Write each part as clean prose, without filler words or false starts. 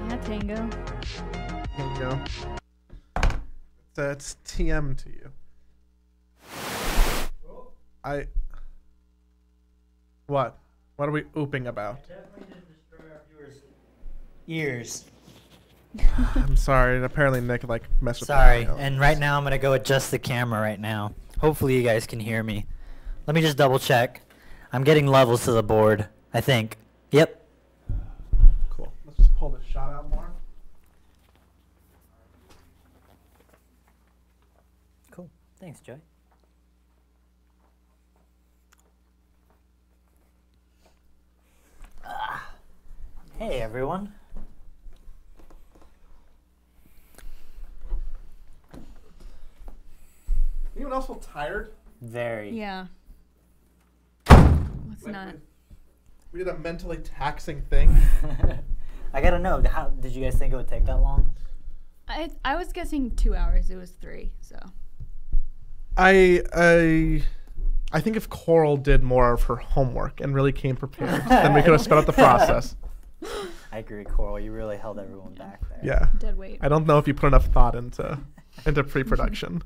Yeah, Tango. There you go. That's TM to you. What? What are we ooping about? I definitely didn't destroy our viewers' ears. I'm sorry. Apparently Nick messed with Sorry, the audio. and right now I'm gonna go adjust the camera right now. Hopefully you guys can hear me. Let me just double check. I'm getting levels to the board, I think. Yep. Cool. Let's just pull this shot out more. Cool. Thanks, Joey. Hey, everyone. Anyone else feel tired? Very. Yeah. Let's Like, not. we did a mentally taxing thing. I gotta know, how did you guys think it would take that long? I was guessing 2 hours. It was 3. So. I think if Coral did more of her homework and really came prepared, then we could have sped up the process. I agree, Coral. You really held everyone back there. Yeah. Dead weight. I don't know if you put enough thought into pre-production.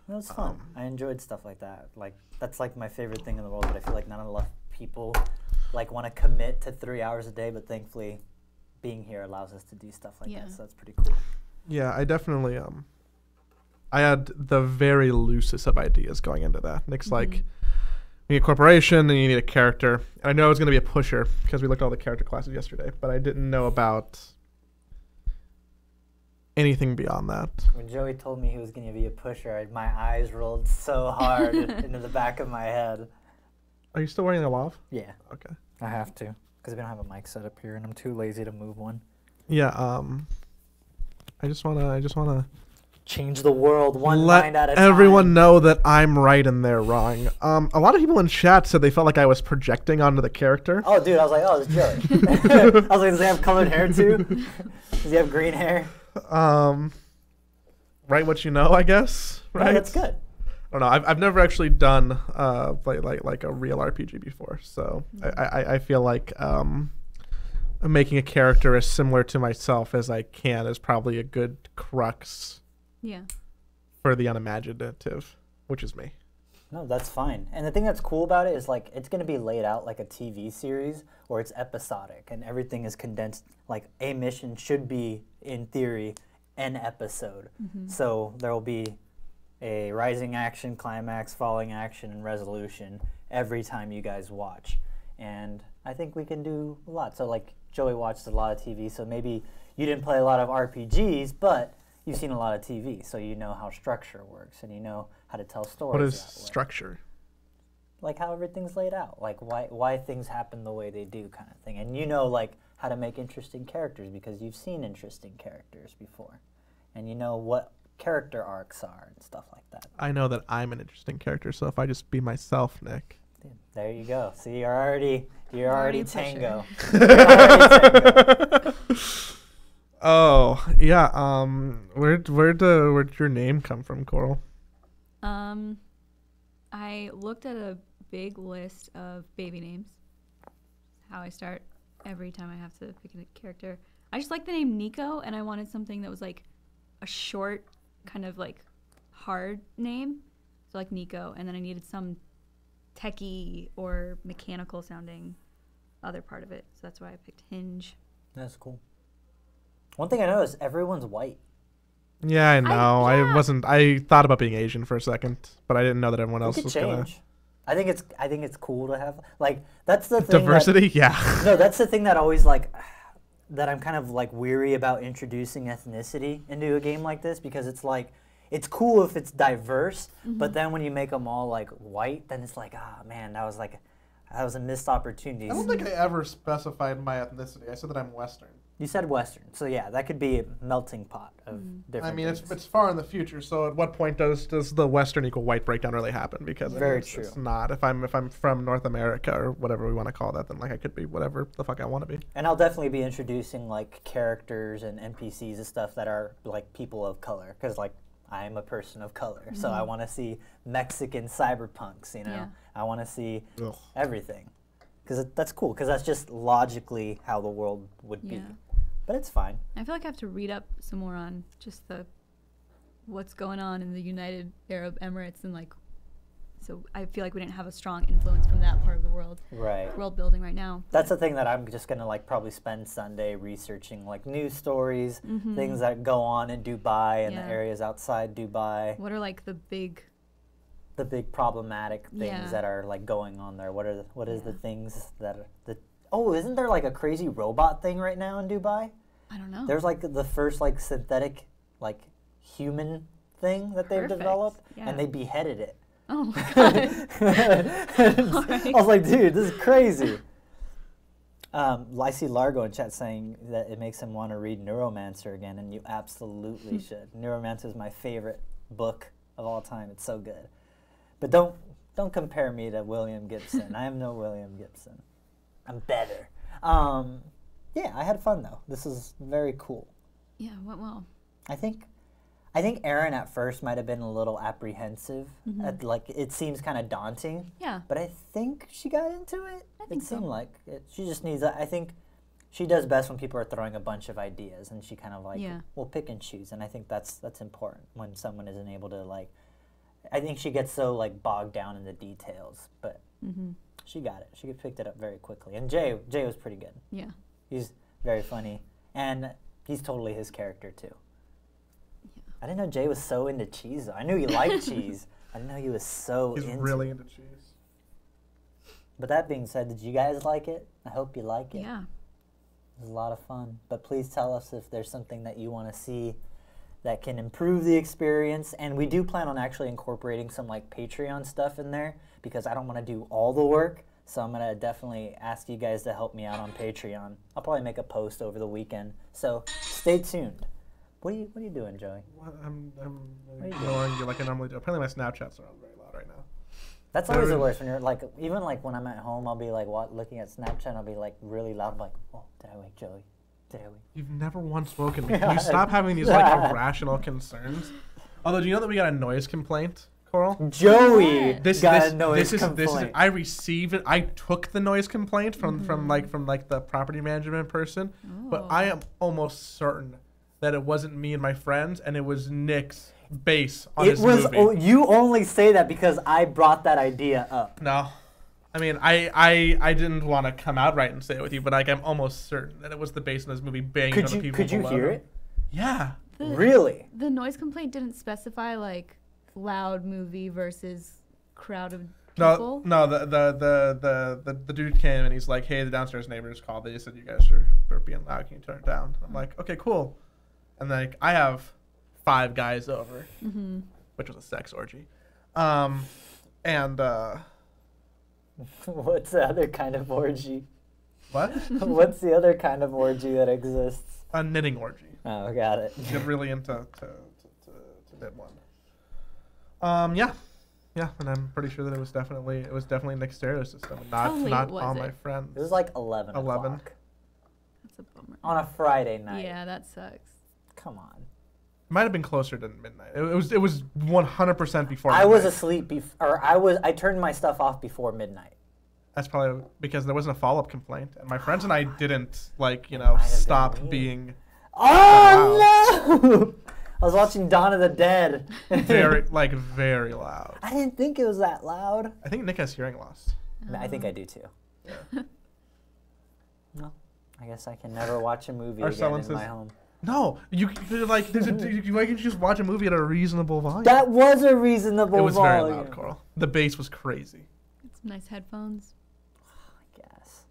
It was fun. I enjoyed stuff like that. That's my favorite thing in the world, but I feel like not enough people want to commit to 3 hours a day, but thankfully being here allows us to do stuff like that, so that's pretty cool. Yeah, I definitely I had the very loosest of ideas going into that. Nick's like, you need a corporation and you need a character. And I know I was going to be a pusher because we looked at all the character classes yesterday, but I didn't know about anything beyond that. When Joey told me he was going to be a pusher, my eyes rolled so hard into the back of my head. Are you still wearing a lav? Yeah. Okay. I have to, because we don't have a mic set up here, and I'm too lazy to move one. Yeah. I just wanna change the world one let mind at a time. everyone know that I'm right and they're wrong. A lot of people in chat said they felt like I was projecting onto the character. Oh, dude, I was like, oh, it's Joey. I was like, does he have colored hair too? Does he have green hair? Write what you know, I guess. Right. No, that's good. I don't know. I've never actually done like a real RPG before, so I feel like making a character as similar to myself as I can is probably a good crux. Yeah. For the unimaginative, which is me. No, that's fine. And the thing that's cool about it is it's going to be laid out like a TV series where it's episodic and everything is condensed. Like a mission should be, in theory, an episode. So there will be a rising action, climax, falling action, and resolution every time you guys watch. And I think we can do a lot. So Joey watched a lot of TV, so maybe you didn't play a lot of RPGs, but you've seen a lot of TV, so you know how structure works, and you know how to tell stories. What is structure? Like how everything's laid out, like why things happen the way they do, kind of thing. And you know how to make interesting characters because you've seen interesting characters before, and you know what character arcs are and stuff like that. I know that I'm an interesting character, so if I just be myself, Nick. There you go. See, you're already Tango. Oh yeah. Where'd your name come from, Coral? I looked at a big list of baby names. How I start every time I have to pick a character. I just like the name Nico, and I wanted something that was a short, kind of hard name. So Nico, and then I needed some techie or mechanical sounding other part of it. So that's why I picked Hinge. That's cool. One thing I know is everyone's white. Yeah, I know. I thought about being Asian for a second, but I didn't know that everyone else was change. I think it's cool to have that's the thing. Diversity, yeah. No, that's the thing that always that I'm kind of weary about introducing ethnicity into a game like this, because it's cool if it's diverse, but then when you make them all white, then it's man, that was a missed opportunity. I don't think I ever specified my ethnicity. I said that I'm Western. You said Western, so yeah, that could be a melting pot of different. I mean, things. it's far in the future. So at what point does the Western equal white breakdown really happen? Because very true. It's not. If I'm from North America or whatever we want to call that, then I could be whatever the fuck I want to be. And I'll definitely be introducing characters and NPCs and stuff that are people of color, because I'm a person of color, so I want to see Mexican cyberpunks. I want to see everything, because that's cool. Because that's just logically how the world would be. but it's fine. I feel like I have to read up some more on just what's going on in the United Arab Emirates and like. So I feel like we didn't have a strong influence from that part of the world. Right. World building right now. That's the thing that I'm just gonna like probably spend Sunday researching, like news stories, things that go on in Dubai and the areas outside Dubai. What are like the big problematic things that are like going on there? What is the things that are the? Oh, isn't there like a crazy robot thing right now in Dubai? I don't know. There's like the first like synthetic like human thing that they've developed, and they beheaded it. Oh my god. I was like, dude, this is crazy. I see Largo in chat saying that it makes him want to read Neuromancer again, and you absolutely should. Neuromancer is my favorite book of all time. It's so good. But don't compare me to William Gibson. I am no William Gibson. I'm better. Yeah, I had fun though. This is very cool. Yeah, went well. I think Erin at first might have been a little apprehensive. At, like, it seems kind of daunting. Yeah. But I think she got into it. I think it seemed like it. She just needs. I think she does best when people are throwing a bunch of ideas, and she kind of like will pick and choose. And I think that's important when someone isn't able to like. I think she gets so like bogged down in the details, but she got it. She picked it up very quickly. And Jay was pretty good. Yeah. He's very funny, and he's totally his character too. I didn't know Jay was so into cheese, though. I knew he liked cheese. I didn't know he was so into it. He's really into cheese. But that being said, did you guys like it? I hope you like it. Yeah. It was a lot of fun. But please tell us if there's something that you want to see that can improve the experience. And we do plan on actually incorporating some like Patreon stuff in there because I don't want to do all the work. So I'm going to definitely ask you guys to help me out on Patreon. I'll probably make a post over the weekend. So stay tuned. What are you doing, Joey? What? I'm ignoring you like I normally do. Apparently my Snapchats are on very loud right now. That's always the worst when you're like, even like when I'm at home, I'll be like looking at Snapchat and I'll be like really loud. I'm like, oh, did I wake Joey? Did I wake? You've never once woken me. Can you stop having these like irrational concerns? Although, do you know that we got a noise complaint, Coral? Joey got a noise complaint. This is. I received it. I took the noise complaint from the property management person, but I am almost certain that it wasn't me and my friends, and it was Nick's bass on his movie. You only say that because I brought that idea up. No. I mean, I didn't want to come out right and say it with you, but like I'm almost certain that it was the bass in this movie banging on the people Could you below hear them. it? Yeah. Really? The noise complaint didn't specify like loud movie versus crowd of people? No, the dude came and he's like, hey, the downstairs neighbors called. They just said you guys are being loud. Can you turn it down? I'm like, okay, cool. And like I have 5 guys over, which was a sex orgy, and what's the other kind of orgy? What? What's the other kind of orgy that exists? A knitting orgy. Oh, got it. Get really into to knit one. Yeah, and I'm pretty sure that it was definitely Nick's stereo system, not all my friends. It was like 11 o'clock. That's a bummer. On a Friday night. Yeah, that sucks. Come on. It might have been closer to midnight. It was 100% before midnight. I was asleep I turned my stuff off before midnight. That's probably because there wasn't a follow-up complaint, and my friends and I didn't stop being. Oh no! I was watching Dawn of the Dead. very loud. I didn't think it was that loud. I think Nick has hearing loss. I think I do too. Yeah. No, I guess I can never watch a movie again in my home. No, why can't you just watch a movie at a reasonable volume? That was a reasonable volume. It was very loud, Coral. The bass was crazy. It's nice headphones. I guess.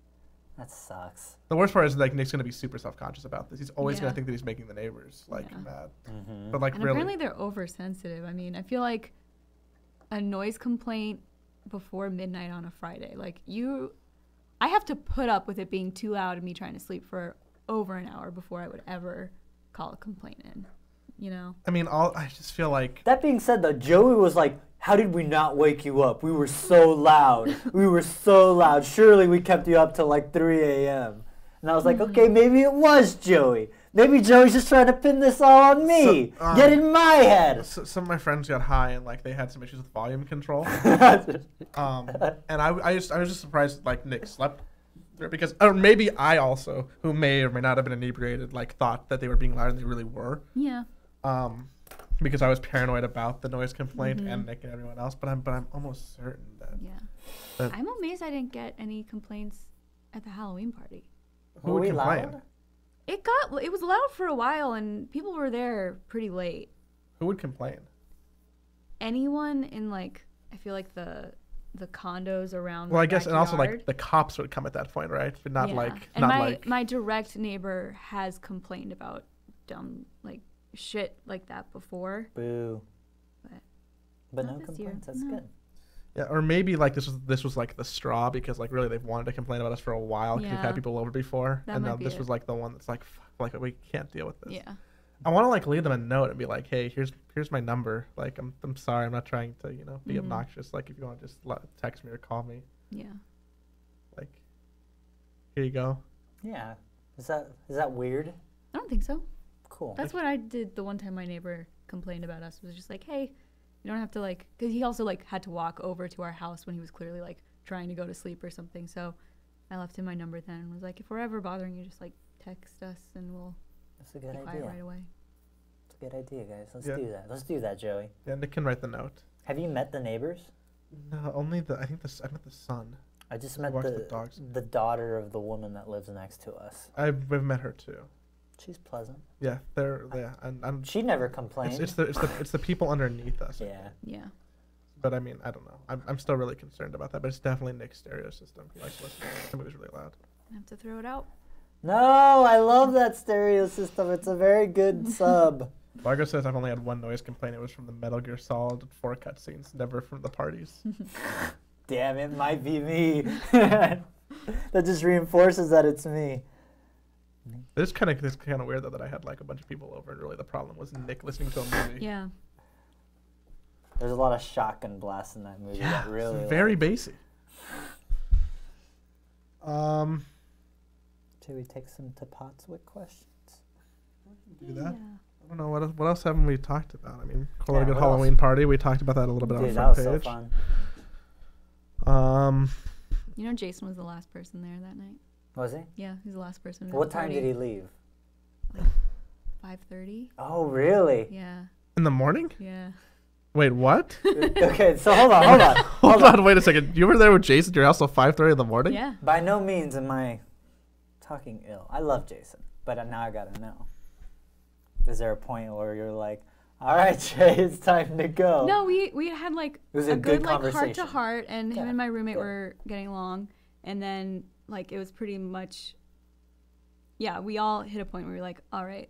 That sucks. The worst part is like Nick's gonna be super self-conscious about this. He's always gonna think that he's making the neighbors mad. But like and really, apparently they're oversensitive. I mean, I feel like a noise complaint before midnight on a Friday, like I have to put up with it being too loud and me trying to sleep for over an hour before I would ever call a complaint in, you know? I mean, I just feel like... That being said, though, Joey was like, how did we not wake you up? We were so loud. We were so loud. Surely we kept you up till like 3 a.m. And I was like, okay, maybe it was Joey. Maybe Joey's just trying to pin this all on me. Get in my head. Some of my friends got high and like they had some issues with volume control. And I was just surprised like Nick slept Because, or maybe I also, who may or may not have been inebriated, like thought that they were being loud and they really were. Yeah. Because I was paranoid about the noise complaint and Nick and everyone else. But I'm almost certain that. Yeah. I'm amazed I didn't get any complaints at the Halloween party. Who would complain? Loud? It was loud for a while and people were there pretty late. Who would complain? Anyone in like, I feel like the condos around. Well, I guess, backyard. and also like the cops would come at that point, right? But not my direct neighbor has complained about dumb like shit like that before. Boo. But no Not this complaints. year. That's No. good. Yeah, or maybe like this was like the straw because like really they've wanted to complain about us for a while because we've Yeah. had people over before, That and might now be this it. was like the one that's like fuck, like we can't deal with this. Yeah. I want to like leave them a note and be like, hey, here's my number. Like I'm sorry, I'm not trying to be obnoxious. Like if you want to just text me or call me. Yeah. Like here you go. Yeah. Is that weird? I don't think so. Cool. That's what I did the one time my neighbor complained about us. Was just like, hey, you don't have to like, because he also like had to walk over to our house when he was clearly like trying to go to sleep or something. So I left him my number then and was like, if we're ever bothering you, just like text us and we'll That's a good be quiet idea. right away. That's a good idea, guys. Let's Yeah. do that. Let's do that, Joey. Yeah, Nick can write the note. Have you met the neighbors? No, only I met the son. I just I met watched the dogs. the daughter of the woman that lives next to us. I've met her too. She's pleasant. Yeah, and She never complained. it's the people underneath us. Yeah. Yeah. But I mean, I don't know. I'm still really concerned about that. But it's definitely Nick's stereo system. He likes listening. The movie's really loud. I have to throw it out. No, I love that stereo system. It's a very good sub. Margo says I've only had one noise complaint. It was from the Metal Gear Solid 4 cutscenes, never from the parties. Damn, it might be me. That just reinforces that it's me. It's kind of weird though that I had like a bunch of people over, and really the problem was Nick listening to a movie. Yeah. There's a lot of shotgun blasts in that movie. Yeah, that really it's very like, bassy. Should we take some Tapatswick questions? Do that. Yeah. I don't know what else haven't we talked about. I mean, call it a Yeah, good what Halloween else? party. We talked about that a little bit on the Dude, that front was page. so fun. You know, Jason was the last person there that night. Was he? Yeah, he was the last person. What time did he leave? 5:30. Oh, really? Yeah. In the morning? Yeah. Wait, what? Okay, so hold on. Hold on, wait a second. You were there with Jason at your house till 5:30 in the morning? Yeah. By no means am I talking ill. I love Jason, but now I gotta know. Is there a point where you're like, all right, Jay, it's time to go? No, we had like It was a good like heart to conversation. heart, and him Yeah, and my roommate good. were getting along, and then like it was pretty much. Yeah, we all hit a point where we were like, all right,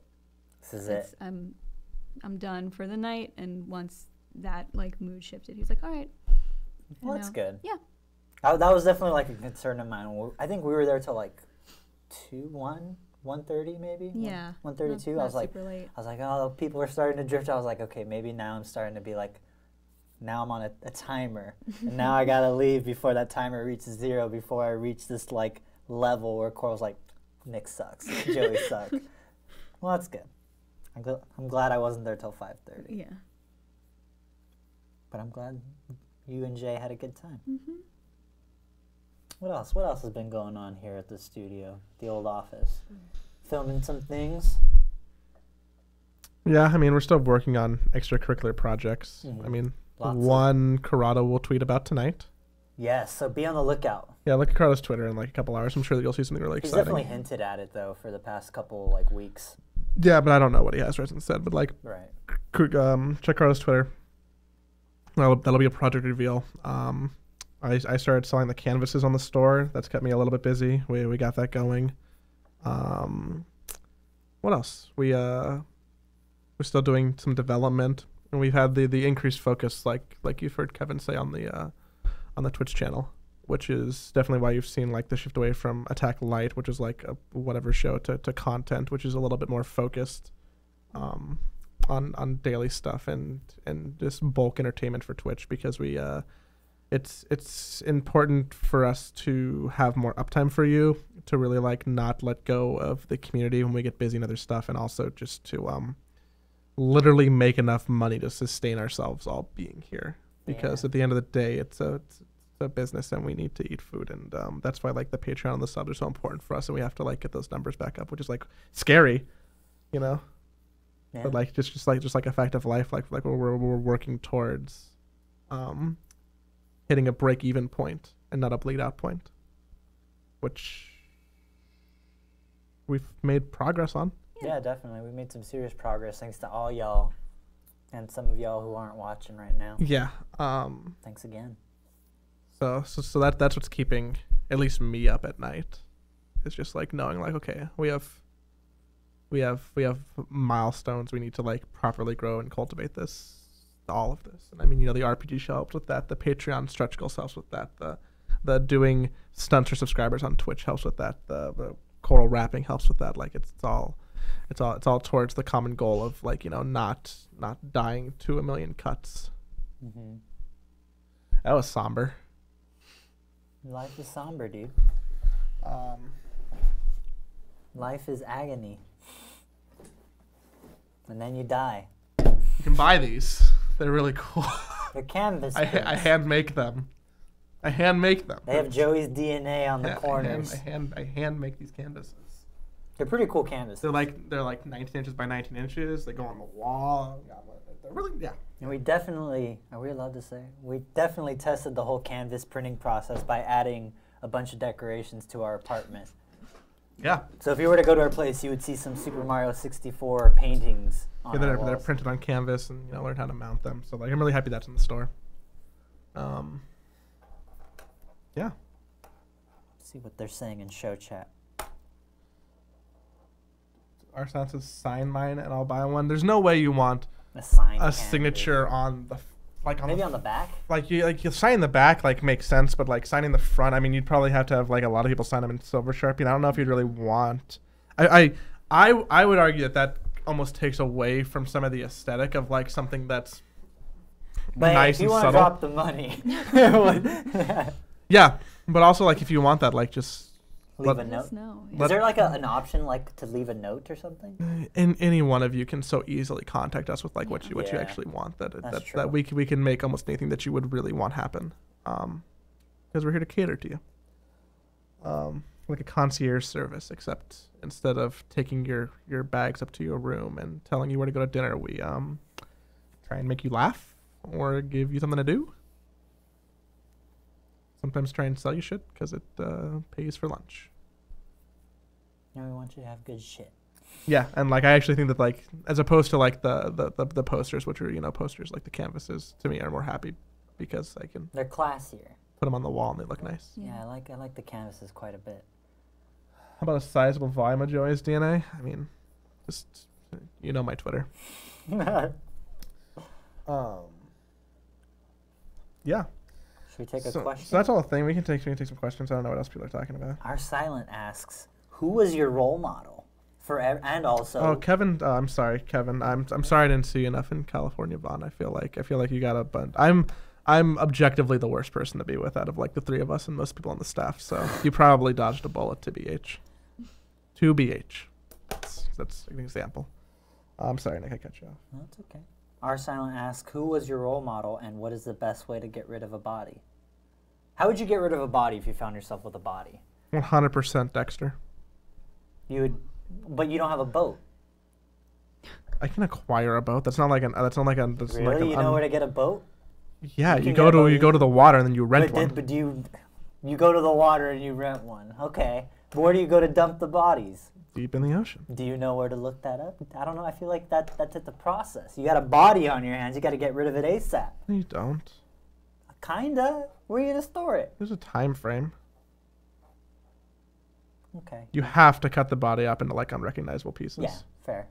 This is it. I'm done for the night, and once that like mood shifted, he was like, all right. Well, I that's know. good. Yeah. That was definitely like a concern of mine. I think we were there till like 1:30 maybe. Yeah. 1:32. I Not was like, super late. oh, people are starting to drift. I was like, okay, maybe now I'm starting to be like, now I'm on a timer, and now I gotta leave before that timer reaches 0. Before I reach this like level where Coral's like, Nick sucks, Joey sucks. Well, that's good. I'm glad I wasn't there till 5:30. Yeah. But I'm glad you and Jay had a good time. Mhm. What else? What else has been going on here at the studio, the old office? Filming some things. Yeah, I mean, we're still working on extracurricular projects. Mhm. I mean, Lots of- one Corrado will tweet about tonight. Yes, so be on the lookout. Yeah, look at Corrado's Twitter in like a couple hours. I'm sure that you'll see something really He's exciting. definitely hinted at it though for the past couple like weeks. Yeah, but I don't know what he has written instead. But like, Right. check Corrado's Twitter. That'll be a project reveal. I started selling the canvases on the store. That's kept me a little bit busy. We got that going. What else? We're still doing some development, and we've had the increased focus, like you've heard Kevin say on the Twitch channel, which is definitely why you've seen like the shift away from Attack Light, which is like a whatever show, to content, which is a little bit more focused on daily stuff and just bulk entertainment for Twitch, because we it's important for us to have more uptime for you, to really like not let go of the community when we get busy and other stuff, and also just to literally make enough money to sustain ourselves all being here, because Yeah. at the end of the day it's a a business and we need to eat food, and that's why like the Patreon and the subs are so important for us, and we have to like get those numbers back up, which is like scary, you know. Yeah. But like just like a fact of life, like we're working towards hitting a break-even point and not a bleed-out point, which we've made progress on. Yeah, definitely. We made some serious progress thanks to all y'all and some of y'all who aren't watching right now. Yeah. Thanks again. So that's what's keeping at least me up at night. It's just like knowing like, okay, we have milestones we need to like properly grow and cultivate this, all of this. And I mean, you know, the RPG show helps with that. The Patreon stretch goals helps with that. The doing stunts for subscribers on Twitch helps with that. The choral rapping helps with that. Like it's all towards the common goal of like, you know, not dying to a million cuts. Mm-hmm. That was somber. Life is somber, dude. Life is agony. And then you die. You can buy these. They're really cool. They're canvas. I hand make them. They have Joey's DNA on the corners. I hand make these canvases. They're pretty cool canvases. They're like 19 inches by 19 inches. They go on the wall. They're really, yeah. And we definitely, are we allowed to say? We definitely tested the whole canvas printing process by adding a bunch of decorations to our apartment. Yeah. So if you were to go to our place, you would see some Super Mario 64 paintings on our They're walls. printed on canvas, and you know, learn how to mount them. So like, I'm really happy that's in the store. Yeah. See what they're saying in show chat. Our sound says sign mine, and I'll buy one. There's no way you want A sign. a signature on the Maybe on the back. Like you sign the back like makes sense, but like signing the front, I mean, you'd probably have to have like a lot of people sign them in silver Sharpie. And I don't know if you'd really want. I would argue that almost takes away from some of the aesthetic of like something that's But nice if you and want to subtle. drop the money, Yeah, but also like if you want that, like just leave Let- a Let note. us know. Is there like an option like to leave a note or something? any one of you can so easily contact us with like what you Yeah. actually want That's true. that we can make almost anything that you would really want happen, because we're here to cater to you, like a concierge service, except instead of taking your bags up to your room and telling you where to go to dinner, we try and make you laugh or give you something to do. Sometimes try and sell you shit because it pays for lunch. No, we want you to have good shit. Yeah, and like I actually think that like as opposed to like the posters, which are, you know, posters like the canvases, to me are more happy because I can They're classier. put them on the wall and they look nice. Yeah, I like the canvases quite a bit. How about a sizable volume of Joey's DNA? I mean, just, you know, my Twitter. Yeah. Should we take a So question? that's all the thing. We can take some questions. I don't know what else people are talking about. Our silent asks, "Who was your role model for and also?" Oh, Kevin. I'm sorry, Kevin. I'm sorry I didn't see you enough in California, Vaughn. I feel like you got a bunch. I'm objectively the worst person to be with out of like the three of us and most people on the staff. So you probably dodged a bullet to BH. To BH. That's an example. I'm sorry, Nick. I cut you off. That's okay. Our silent asks, "Who was your role model and what is the best way to get rid of a body?" How would you get rid of a body if you found yourself with a body? 100% Dexter. You would, but you don't have a boat. I can acquire a boat. That's not like an. Really? You know where to get a boat? Yeah, You you can go get a to boat. you go to the water and then you rent But, one. but you go to the water and you rent one. Okay. But where do you go to dump the bodies? Deep in the ocean. Do you know where to look that up? I don't know. I feel like that's at the process. You got a body on your hands. You got to get rid of it ASAP. No, you don't. Kinda. Where are you gonna store it? There's a time frame. Okay. You have to cut the body up into like unrecognizable pieces. Yeah.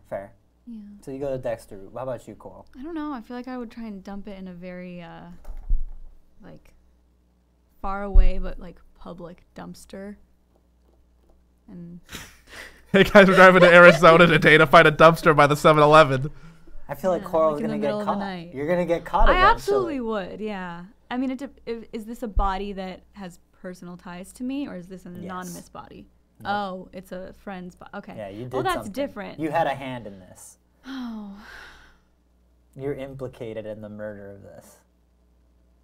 Fair. Yeah. So you go to Dexter. How about you, Coral? I don't know. I feel like I would try and dump it in a very, like, far away but like public dumpster. And Hey guys, we're driving to Arizona today to find a dumpster by the 7-Eleven. I feel like Yeah, Coral's like in gonna the get middle of the caught. night. You're gonna get caught. I eventually. absolutely would. Yeah. I mean, is this a body that has personal ties to me, or is this an Yes. anonymous body? Nope. Oh, it's a friend's body. Okay. Yeah, you did. Well, that's something. different. You had a hand in this. Oh. You're implicated in the murder of this.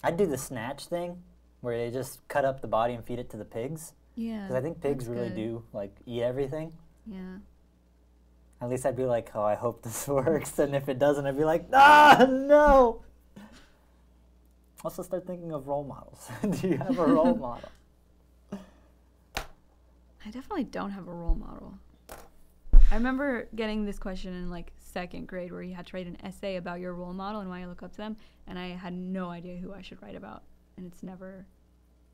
I'd do the snatch thing. where they just cut up the body and feed it to the pigs. Yeah. Because I think pigs that's really good. do like eat everything. Yeah. At least I'd be like, oh, I hope this works. And if it doesn't, I'd be like, ah, no. Also start thinking of role models. Do you have a role model? I definitely don't have a role model. I remember getting this question in like 2nd grade where you had to write an essay about your role model and why you look up to them, and I had no idea who I should write about, and it's never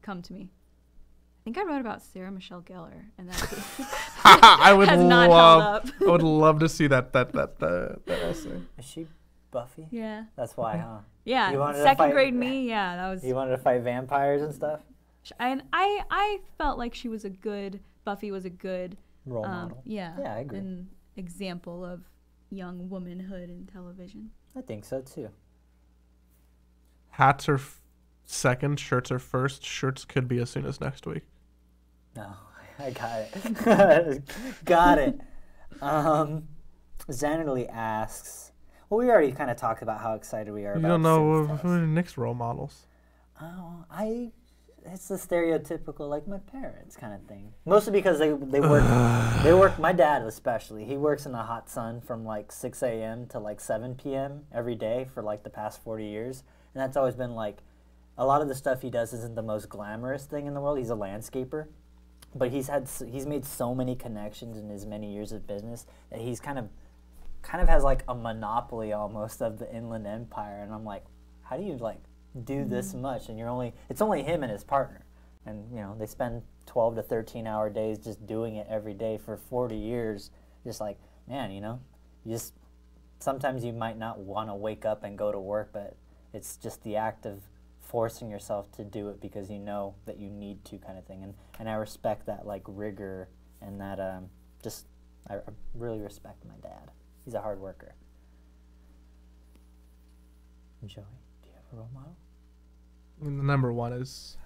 come to me. I think I wrote about Sarah Michelle Gellar, and that I would has not held up. I would love to see that essay. Is she Buffy? Yeah. That's why, huh? Yeah. You wanted to 2nd fight- grade me, yeah, that was. You wanted to fight vampires and stuff? And I felt like Buffy was a good Role model. Yeah. Yeah, I agree. An example of young womanhood in television. I think so too. Hats are second, shirts are first. Shirts could be as soon as next week. No, I got it. Got it. Xanderly asks, well, we already kind of talked about how excited we are You about don't know Sims who are test. Nick's role models. Oh, it's the stereotypical, like, my parents kind of thing. Mostly because they work, my dad especially, he works in the hot sun from like 6 a.m. to like 7 p.m. every day for like the past 40 years. And that's always been like, a lot of the stuff he does isn't the most glamorous thing in the world. He's a landscaper. But he's made so many connections in his many years of business that he's kind of has like a monopoly almost of the Inland Empire. And I'm like, how do you like do this much? And it's only him and his partner. And you know, they spend 12 to 13 hour days just doing it every day for 40 years. Just like, man, you know, sometimes you might not want to wake up and go to work, but it's just the act of forcing yourself to do it because you know that you need to, kind of thing. And I respect that like rigor and that I really respect my dad. He's a hard worker. Joey, do you have a role model? I mean, the number one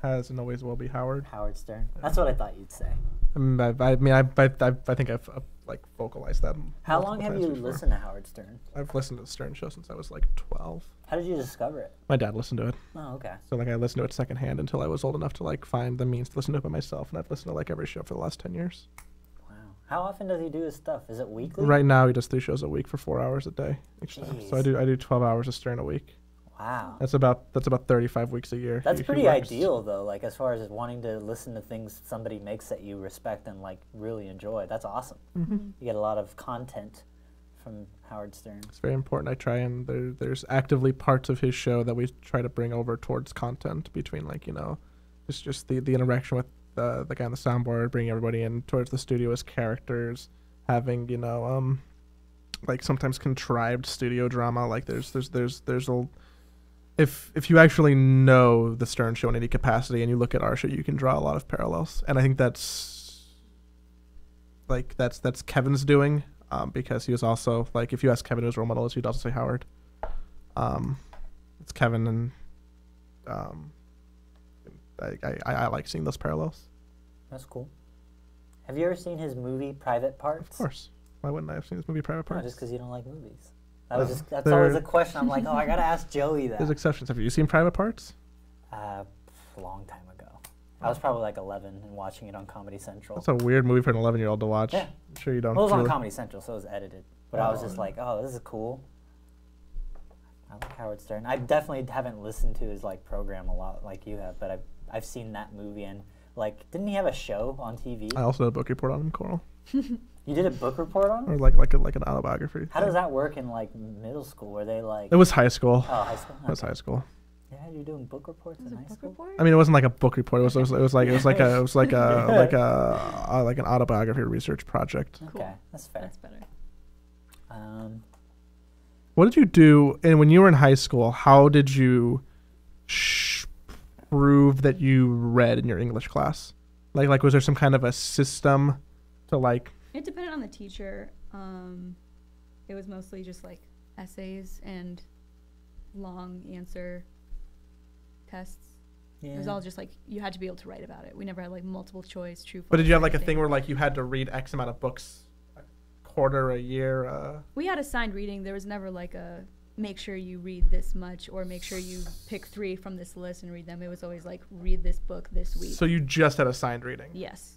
has and always will be Howard. Howard Stern. That's what I thought you'd say. I think I've like vocalized that. How long multiple have times you before. listened to Howard Stern? I've listened to the Stern Show since I was like 12. How did you discover it? My dad listened to it, Oh, okay. so like I listened to it secondhand until I was old enough to like find the means to listen to it by myself, and I've listened to like every show for the last 10 years. Wow. How often does he do his stuff? Is it weekly? Right now, he does 3 shows a week for 4 hours a day. So I Jeez. do 12 hours of Stern a week. Wow. That's about 35 weeks a year. That's he pretty works. ideal, though, like as far as wanting to listen to things somebody makes that you respect and like really enjoy. That's awesome. Mm-hmm. You get a lot of content from Howard Stern. It's very important. I try and there's actively parts of his show that we try to bring over towards content between like, you know, just the interaction with the guy on the soundboard, bringing everybody in towards the studio as characters, having, you know, like sometimes contrived studio drama. Like there's a if you actually know the Stern Show in any capacity and you look at our show, you can draw a lot of parallels. And I think that's Kevin's doing, because he was also like, if you ask Kevin who his role model is, he'd also say Howard. It's Kevin, and I like seeing those parallels. That's cool. Have you ever seen his movie Private Parts? Of course. Why wouldn't I have seen this movie Private No, Parts? just because you don't like movies. That's There- always a question. I'm like, oh, I gotta ask Joey that. There's exceptions. Have you seen Private Parts? A long time ago. I was probably like 11 and watching it on Comedy Central. That's a weird movie for an 11-year-old to watch. Yeah. I'm sure you don't. Well, it was on really- Comedy Central, so it was edited. But I was Oh. just like, oh, this is cool. I like Howard Stern. I definitely haven't listened to his like program a lot like you have, but I've seen that movie, and like, didn't he have a show on TV? I also did a book report on him, Coral, You did a book report on or him? like an autobiography. How does that work in like middle school? Were they like? It was high school. Oh, high school. It was Okay. high school. Yeah, you're doing book reports Was in it high book school. report? I mean, it wasn't like a book report. It was like an autobiography research project. Okay, Cool. that's fair. That's better. What did you do? And when you were in high school, how did you prove that you read in your English class? Like, was there some kind of a system to like? It depended on the teacher. It was mostly just like essays and long answer tests. Yeah. It was all just like you had to be able to write about it. We never had like multiple choice, true. But did false, you have like a anything. thing where like you had to read X amount of books, a quarter, a year? We had assigned reading. There was never like make sure you read this much or make sure you pick 3 from this list and read them. It was always like, read this book this week. So you just had assigned reading. Yes.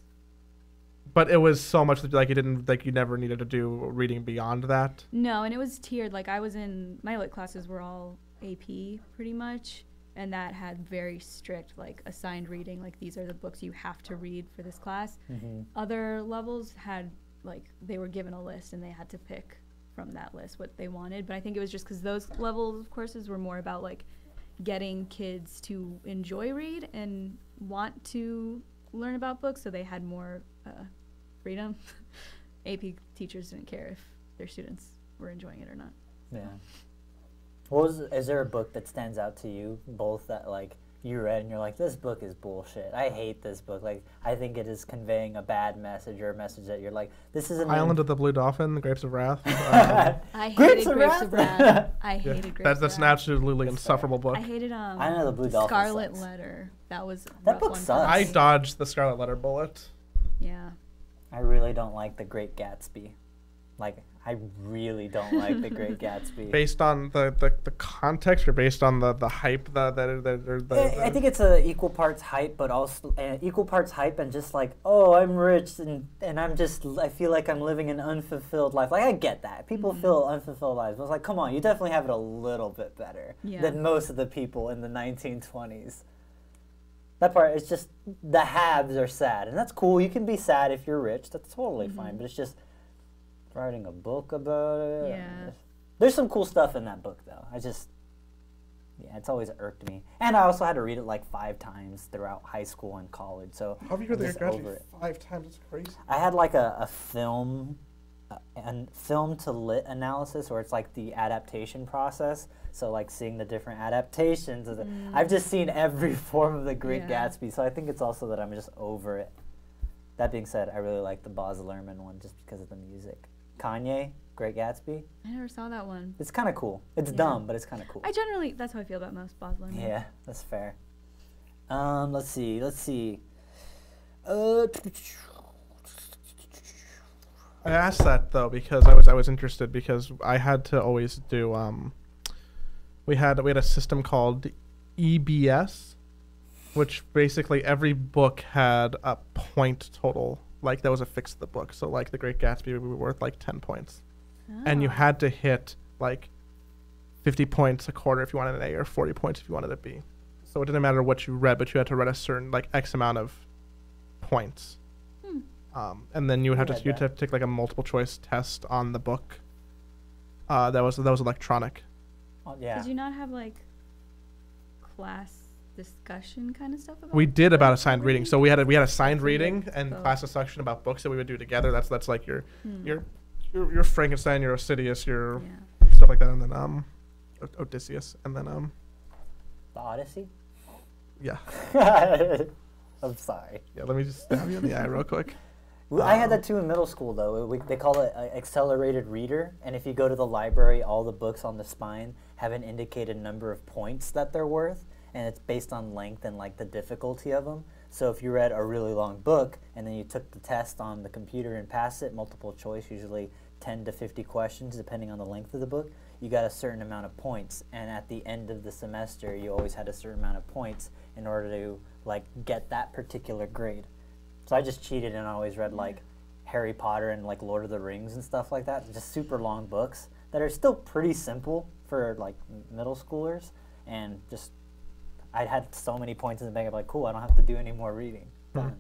But it was so much that like you didn't like you never needed to do reading beyond that. No, and it was tiered. Like I was in my lit classes were all AP pretty much, and that had very strict like assigned reading. Like these are the books you have to read for this class. Other levels had like they were given a list and they had to pick from that list what they wanted. But I think it was just because those levels of courses were more about like getting kids to enjoy read and want to learn about books, so they had more freedom. AP teachers didn't care if their students were enjoying it or not. Yeah. Is there a book that stands out to you, both that like you read and you're like, this book is bullshit, I hate this book, like I think it is conveying a bad message or a message that you're like, this isn't Island of the Blue Dolphin, The Grapes of Wrath. I hated Grapes of Wrath. I hated Grapes of Wrath. That's an absolutely insufferable book. I hated I know the Blue Dolphin Scarlet sucks. Letter. That was That book sucks. I dodged the Scarlet Letter bullet. Yeah. I really don't like The Great Gatsby. Like, I really don't like The Great Gatsby. Based on the context, or based on the hype I think it's a equal parts hype, but also equal parts hype and just like, oh, I'm rich and I feel like I'm living an unfulfilled life. Like I get that people feel unfulfilled lives, but it's like, come on, you definitely have it a little bit better than most of the people in the 1920s. That part, it's just the haves are sad, and that's cool. You can be sad if you're rich. That's totally fine. But it's just writing a book about it. Yeah. There's some cool stuff in that book, though. It's always irked me. And I also had to read it like 5 times throughout high school and college. So how have you read I'm The just Great over Gatsby it. 5 times? It's crazy. I had like a film to lit analysis, where it's like the adaptation process. So like seeing the different adaptations of I've just seen every form of The Great Gatsby, so I think it's also that I'm just over it. That being said, I really like the Baz Luhrmann one just because of the music. Kanye, Great Gatsby. I never saw that one. It's kind of cool. It's dumb, but it's kind of cool. That's how I feel about most Baz Luhrmann. Yeah, that's fair. Let's see. I asked that though because I was interested, because I had to always do we had a system called EBS, which basically every book had a point total, like that was affixed to the book. So like The Great Gatsby would be worth like 10 points, and you had to hit like 50 points a quarter if you wanted an A, or 40 points if you wanted a B. So it didn't matter what you read, but you had to read a certain like X amount of points. And then you would have to take like a multiple choice test on the book. That was electronic. Oh, yeah. Did you not have like class discussion kind of stuff about? We did about assigned reading. So we had assigned reading and class discussion about books that we would do together. That's like your Frankenstein, your Ossidius, your stuff like that, and then Odysseus, and then The Odyssey? Yeah. I'm sorry. Yeah, let me just stab you in the eye real quick. I had that too in middle school, though. They call it an accelerated reader, and if you go to the library, all the books on the spine have an indicated number of points that they're worth, and it's based on length and like the difficulty of them. So if you read a really long book and then you took the test on the computer and passed it, multiple choice, usually 10 to 50 questions depending on the length of the book, you got a certain amount of points, and at the end of the semester you always had a certain amount of points in order to like get that particular grade. So I just cheated and always read like Harry Potter and like Lord of the Rings and stuff like that, just super long books that are still pretty simple for like middle schoolers, and just I had so many points in the bank. I'm like, cool, I don't have to do any more reading. Done.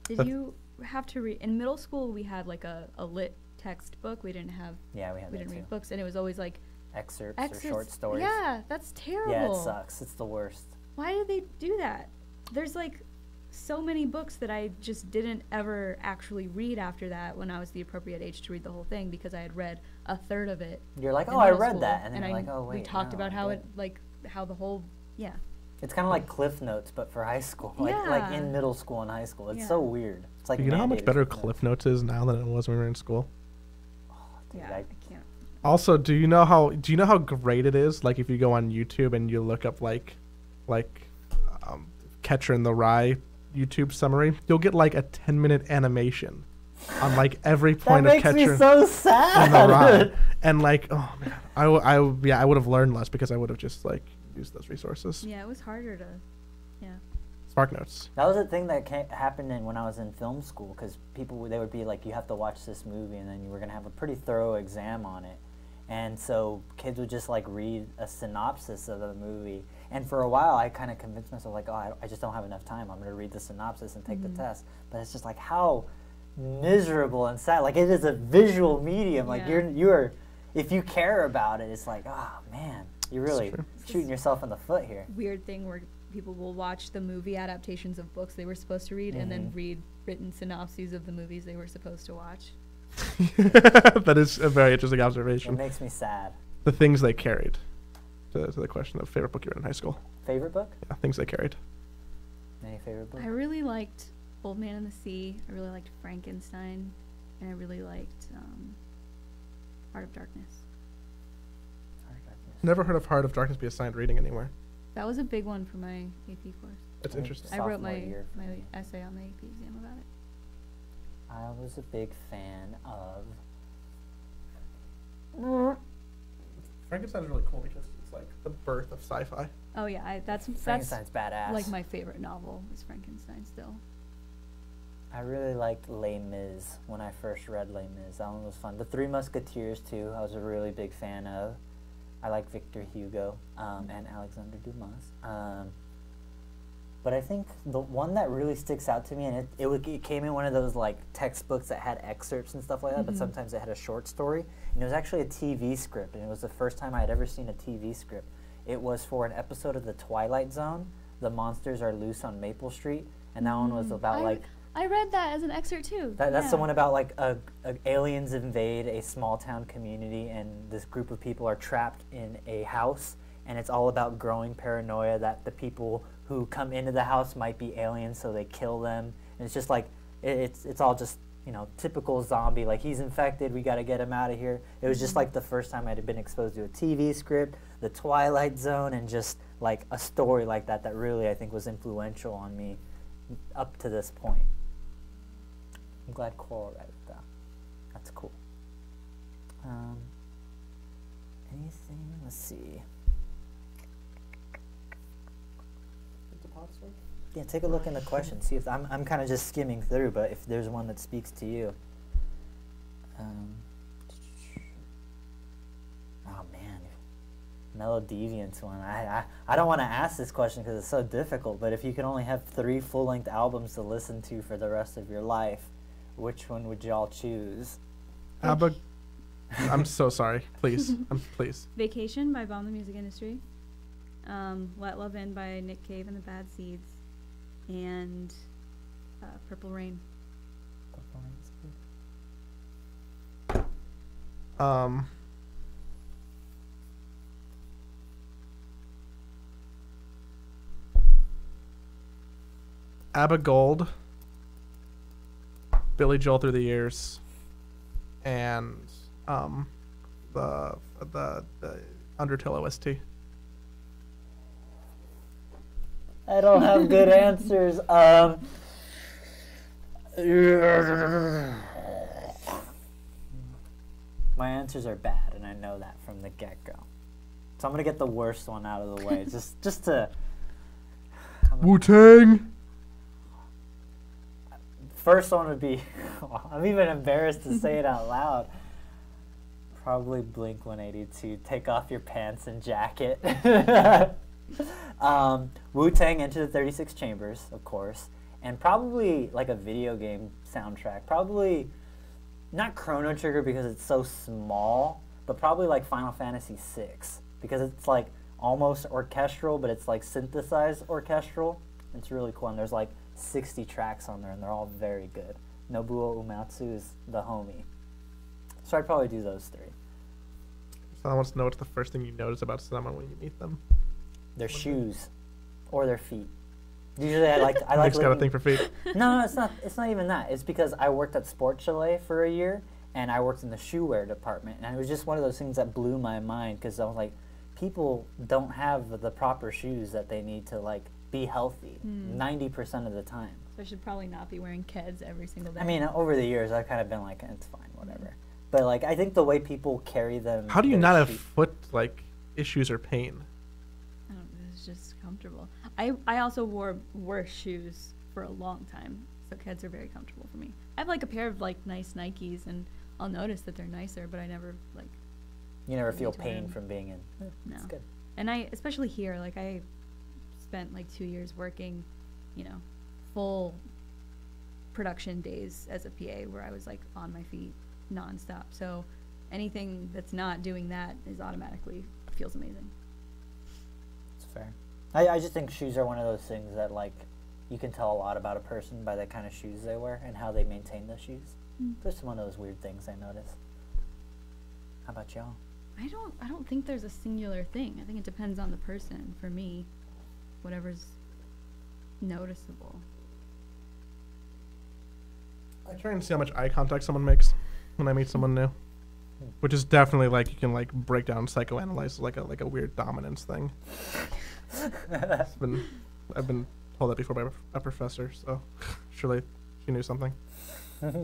Did you have to read in middle school? We had like a lit textbook. We didn't have we didn't read books, and it was always like excerpts or short stories. Yeah, that's terrible. Yeah, it sucks. It's the worst. Why did they do that? There's like so many books that I just didn't ever actually read after that when I was the appropriate age to read the whole thing, because I had read a third of it. You're like, oh, I read that, and then you're like, oh, wait. We talked about how it how the whole It's kind of like Cliff Notes, but for high school, like in middle school and high school. It's so weird. It's like, you know how much better Cliff Notes is now than it was when we were in school? Oh, dude, I can't. Also, do you know how great it is? Like if you go on YouTube and you look up like Catcher in the Rye YouTube summary, you'll get like a 10-minute animation on like every That point of makes me Catcher so in the sad. Rye. And like, oh man, I would have learned less because I would have just like used those resources. Yeah, it was harder to. Yeah. Spark Notes. That was a thing that happened when I was in film school, because they would be like, you have to watch this movie, and then you were going to have a pretty thorough exam on it. And so kids would just like read a synopsis of the movie. And for a while, I kind of convinced myself like, oh, I just don't have enough time. I'm going to read the synopsis and take the test. But it's just like how miserable and sad. Like, it is a visual medium. Like, you're if you care about it, it's like, oh man, you're really shooting yourself in the foot here. Weird thing where people will watch the movie adaptations of books they were supposed to read and then read written synopses of the movies they were supposed to watch. That is a very interesting observation. It makes me sad. The things they carried to the question of favorite book you read in high school. Favorite book? Yeah, things they carried. Any favorite book? I really liked Old Man and the Sea. I really liked Frankenstein. And I really liked Heart of Darkness. Never heard of Heart of Darkness be assigned reading anywhere. That was a big one for my AP course. That's interesting. I wrote Sophomore my year for me. essay on the AP exam about it. I was a big fan of... Frankenstein is really cool because it's like the birth of sci-fi. Oh yeah, that's Frankenstein's badass. like my favorite novel is Frankenstein still. I really liked Les Mis when I first read Les Mis. That one was fun. The Three Musketeers too, I was a really big fan of. I like Victor Hugo and Alexander Dumas. But I think the one that really sticks out to me, and it came in one of those like textbooks that had excerpts and stuff like that, but sometimes it had a short story. And it was actually a TV script, and it was the first time I had ever seen a TV script. It was for an episode of The Twilight Zone. The monsters are loose on Maple Street, and that one was about I read that as an excerpt too. That's the one about like aliens invade a small town community, and this group of people are trapped in a house, and it's all about growing paranoia that the people who come into the house might be aliens, so they kill them. And it's just like it's all just, you know, typical zombie. Like, he's infected, we got to get him out of here. It was just like the first time I'd been exposed to a TV script, The Twilight Zone, and just like a story like that really I think was influential on me up to this point. I'm glad Coral read it though. That's cool. Anything? Let's see. Yeah, take a look in the question. See if I'm kind of just skimming through, but if there's one that speaks to you. Oh man, Melodiviant's one. I don't want to ask this question because it's so difficult. But if you could only have 3 full-length albums to listen to for the rest of your life, which one would y'all choose? ABBA. I'm so sorry. Please. Please. Vacation by Bomb the Music Industry. Let Love In by Nick Cave and the Bad Seeds. And Purple Rain. ABBA Gold, Billy Joel Through the Years, and the Undertale OST. I don't have good answers. My answers are bad, and I know that from the get-go. So I'm gonna get the worst one out of the way, just to. Wu-Tang. First one would be. I'm even embarrassed to say it out loud. Probably Blink 182. Take off your pants and jacket. Wu-Tang Into the 36 Chambers, of course, and probably like a video game soundtrack. Probably not Chrono Trigger because it's so small, but probably like Final Fantasy VI because it's like almost orchestral, but it's like synthesized orchestral. It's really cool, and there's like 60 tracks on there, and they're all very good. Nobuo Uematsu is the homie. So I'd probably do those 3. Someone wants to know what's the first thing you notice about someone when you meet them. Their shoes, or their feet. Usually, I like. Nick's got a thing for feet. No, it's not. It's not even that. It's because I worked at Sport Chalet for a year, and I worked in the shoe wear department, and it was just one of those things that blew my mind because I was like, people don't have the proper shoes that they need to like be healthy 90% of the time. So I should probably not be wearing Keds every single day. I mean, over the years, I've kind of been like, it's fine, whatever. But like, I think the way people carry them. How do you their not have shoe- foot like issues or pain? I don't know, it's just comfortable. I also wore worse shoes for a long time, so Keds are very comfortable for me. I have like a pair of like nice Nikes, and I'll notice that they're nicer, but I never like. You never need feel to wear pain them. from being in. That's No. good. And I, especially here, like I spent like 2 years working, you know, full production days as a PA where I was like on my feet nonstop. So anything that's not doing that is automatically feels amazing. It's fair. I just think shoes are one of those things that like you can tell a lot about a person by the kind of shoes they wear and how they maintain those shoes. Just one of those weird things I notice. How about y'all? I don't think there's a singular thing. I think it depends on the person. For me, whatever's noticeable. I try and see how much eye contact someone makes when I meet someone new, which is definitely like you can like break down psychoanalyze like a weird dominance thing. I've been told that before by a professor, so surely she knew something. Any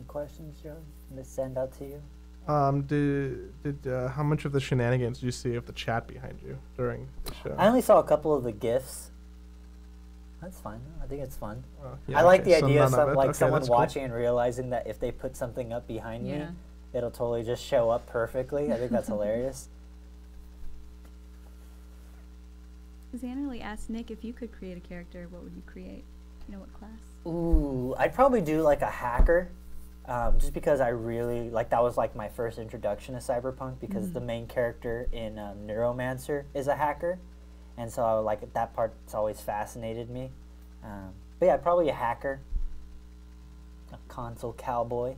questions, Joe? Did it stand out to you? Did how much of the shenanigans did you see of the chat behind you during the show? I only saw a couple of the GIFs. That's fine. I think it's fun. Yeah, I like okay, the so idea of none of some, it. like Okay, someone that's cool. watching and realizing that if they put something up behind me, Yeah. it'll totally just show up perfectly. I think that's hilarious. Xannerly asked Nick if you could create a character, what would you create? You know what class? Ooh, I'd probably do like a hacker, just because I really like that was like my first introduction to cyberpunk because the main character in Neuromancer is a hacker, and so I would like that part's always fascinated me. But yeah, probably a hacker, a console cowboy,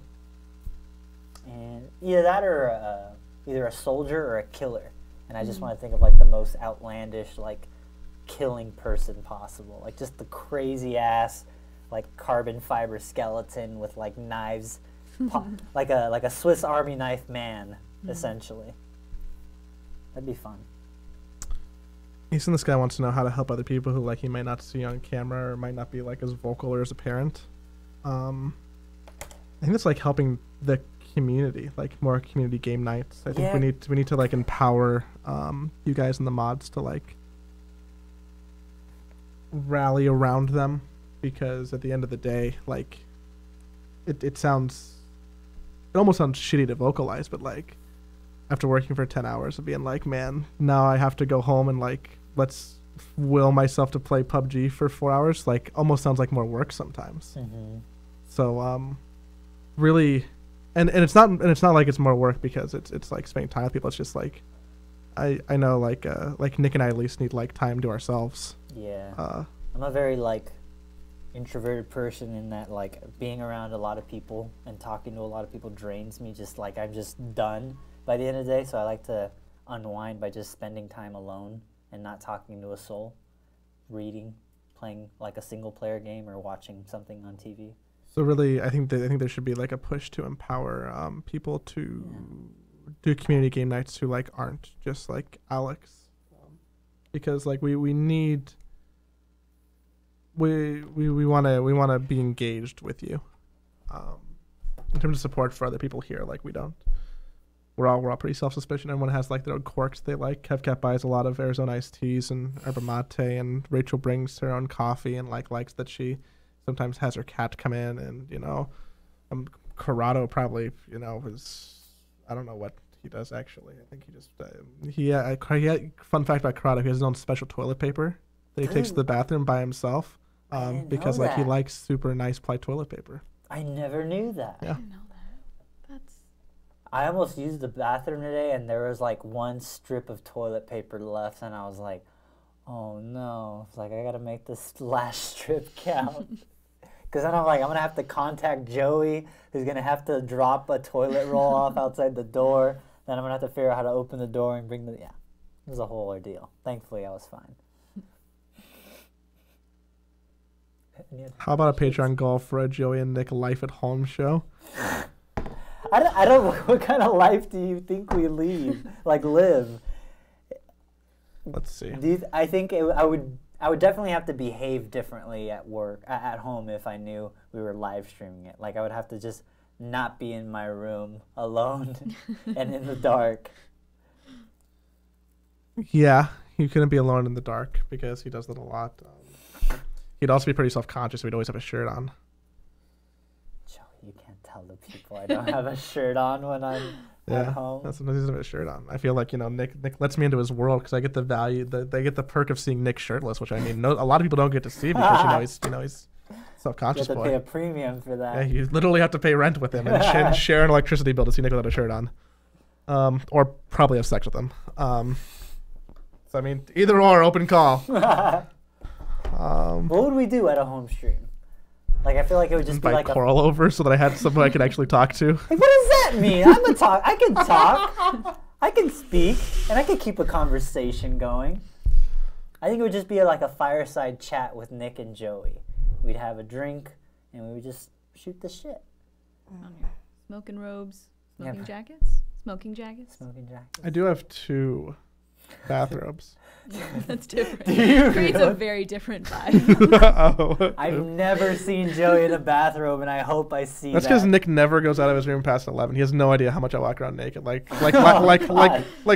and either that or either a soldier or a killer. And I just want to think of like the most outlandish like killing person possible, like just the crazy ass like carbon fiber skeleton with like knives, like a Swiss Army knife man, essentially. That'd be fun. Ethan, this guy wants to know how to help other people who like he might not see on camera or might not be like as vocal or as apparent. I think it's like helping the community, like more community game nights. I think Yeah. we need to like empower you guys and the mods to like rally around them, because at the end of the day, like it almost sounds shitty to vocalize, but like after working for 10 hours of being like, man, now I have to go home and like let's will myself to play PUBG for 4 hours, like almost sounds like more work sometimes. So really, and it's not like it's more work because it's like spending time with people. It's just like I know like Nick and I at least need like time to ourselves. Yeah. I'm a very like introverted person in that like being around a lot of people and talking to a lot of people drains me. Just like I'm just done by the end of the day. So I like to unwind by just spending time alone and not talking to a soul, reading, playing like a single player game or watching something on TV. So really, I think there should be like a push to empower people to do community game nights who like aren't just like Alex, because like we want to be engaged with you. In terms of support for other people here, like we don't. We're all pretty self-sufficient. Everyone has like their own quirks they like. KevCat buys a lot of Arizona iced teas and yerba mate, and Rachel brings her own coffee and like likes that she sometimes has her cat come in, and Corrado probably is, I don't know what he does actually. I think he just fun fact about Corrado, he has his own special toilet paper that he takes to the bathroom by himself, because know like he that. likes super nice ply toilet paper. I never knew that. Yeah. I didn't know that. That's I almost used the bathroom today and there was like one strip of toilet paper left and I was like, oh no. It's like I gotta make this last strip count. Because then I'm like, I'm going to have to contact Joey, who's going to have to drop a toilet roll off outside the door. Then I'm going to have to figure out how to open the door and bring it was a whole ordeal. Thankfully, I was fine. How about a Patreon goal for a Joey and Nick life at home show? I don't what kind of life do you think we live? Let's see. I think I would I would definitely have to behave differently at work, at home, if I knew we were live streaming it. Like, I would have to just not be in my room alone and in the dark. Yeah, he couldn't be alone in the dark because he does that a lot. He'd also be pretty self-conscious, so he'd always have a shirt on. Joey, you can't tell the people I don't have a shirt on when I'm at home. Yeah, sometimes he doesn't have a shirt on. I feel like, Nick lets me into his world because I get the value, they get the perk of seeing Nick shirtless, which I mean, a lot of people don't get to see because, he's self-conscious You have boy. to pay a premium for that. Yeah, you literally have to pay rent with him and share an electricity bill to see Nick without a shirt on. Or probably have sex with him. So, I mean, either or, open call. What would we do at a home stream? Like, I feel like it would just be like quarrel over so that I had someone I could actually talk to. Like, what does that mean? I can talk. I can speak, and I can keep a conversation going. I think it would just be like a fireside chat with Nick and Joey. We'd have a drink, and we would just shoot the shit. Smoking robes, Yeah. smoking jackets. Smoking jackets. I do have 2 bathrobes. That's different. Do you Creates really? a very different vibe. Oh. I've never seen Joey in a bathrobe, and I hope I see That's that. because Nick never goes out of his room past 11. He has no idea how much I walk around naked. Like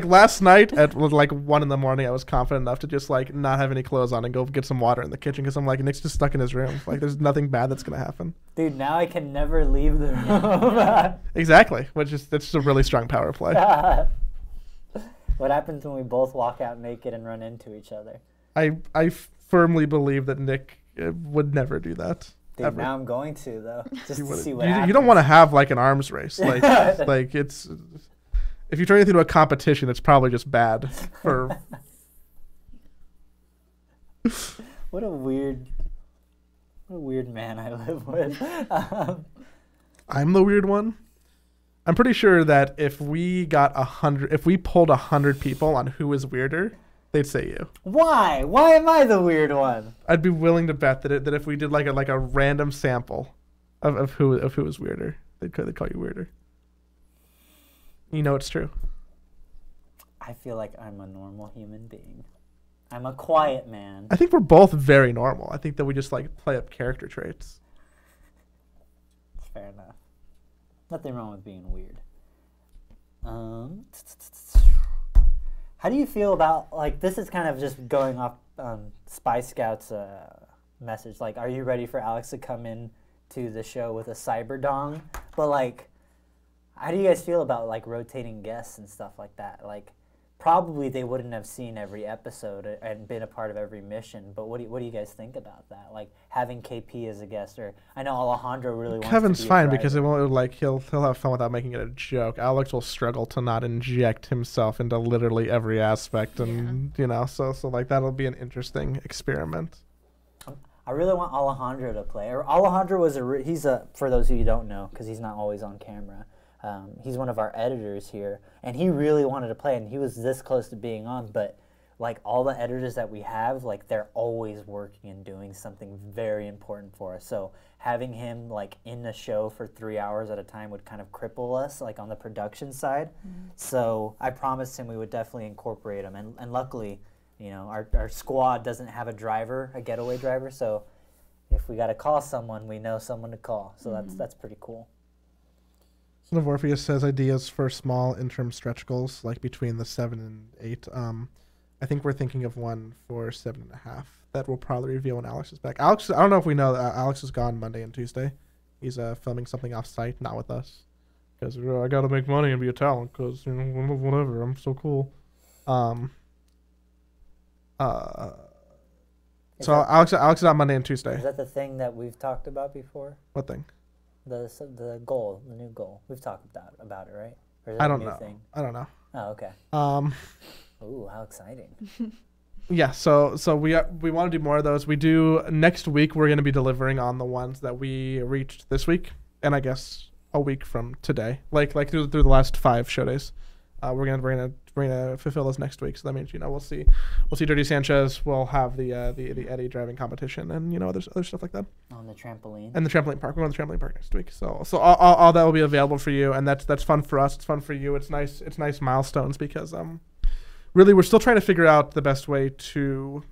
last night at like 1 in the morning, I was confident enough to just like not have any clothes on and go get some water in the kitchen because I'm like, Nick's just stuck in his room. Like there's nothing bad that's gonna happen. Dude, now I can never leave the room. Exactly, which is that's just a really strong power play. What happens when we both walk out naked and run into each other? I firmly believe that Nick would never do that. Dude, ever. now I'm going to though, just to see what you happens. don't want to have like an arms race, like it's. If you turn anything into a competition, it's probably just bad for. What a weird man I live with. I'm the weird one. I'm pretty sure that if we pulled 100 people on who is weirder, they'd say you. Why? Why am I the weird one? I'd be willing to bet that if we did like a random sample of who is weirder, they'd call you weirder. You know it's true. I feel like I'm a normal human being. I'm a quiet man. I think we're both very normal. I think that we just like play up character traits. Fair enough. Nothing wrong with being weird. How do you feel about, like, this is kind of just going off Spy Scout's message. Like, are you ready for Alex to come in to the show with a cyber dong? But, like, how do you guys feel about, like, rotating guests and stuff like that? Like, probably they wouldn't have seen every episode and been a part of every mission, but what do you guys think about that? Like having KP as a guest, or I know Alejandro really wants Kevin's to be fine because it won't like he'll have fun without making it a joke. Alex will struggle to not inject himself into literally every aspect, and so like that'll be an interesting experiment. I really want Alejandro to play. Alejandro was for those of you who don't know, because he's not always on camera. He's one of our editors here, and he really wanted to play, and he was this close to being on, but like all the editors that we have, like they're always working and doing something very important for us. So having him like in the show for 3 hours at a time would kind of cripple us, like on the production side. So I promised him we would definitely incorporate him, and luckily, our squad doesn't have a getaway driver, so if we got to call someone, we know someone to call. So that's pretty cool. Orpheus says ideas for small interim stretch goals, like between the 7 and 8. I think we're thinking of one for 7.5 that we'll probably reveal when Alex is back. I don't know if we know that Alex is gone Monday and Tuesday. He's filming something off site, not with us, because I got to make money and be a talent. Because whatever, I'm so cool. So Alex is on Monday and Tuesday. Is that the thing that we've talked about before? What thing? The goal, the new goal. We've talked about it, right? Or is I that don't a new know. thing? I don't know. Oh, okay. Ooh, how exciting! Yeah, so we want to do more of those. We do next week. We're going to be delivering on the ones that we reached this week, and I guess a week from today, like through the last 5 show days. We're gonna fulfill those next week. So that means we'll see Dirty Sanchez. We'll have the Eddie driving competition, and other stuff like that. On the trampoline. And the trampoline park. We're on the trampoline park next week. So all that will be available for you, and that's fun for us. It's fun for you. It's nice milestones because really we're still trying to figure out the best way to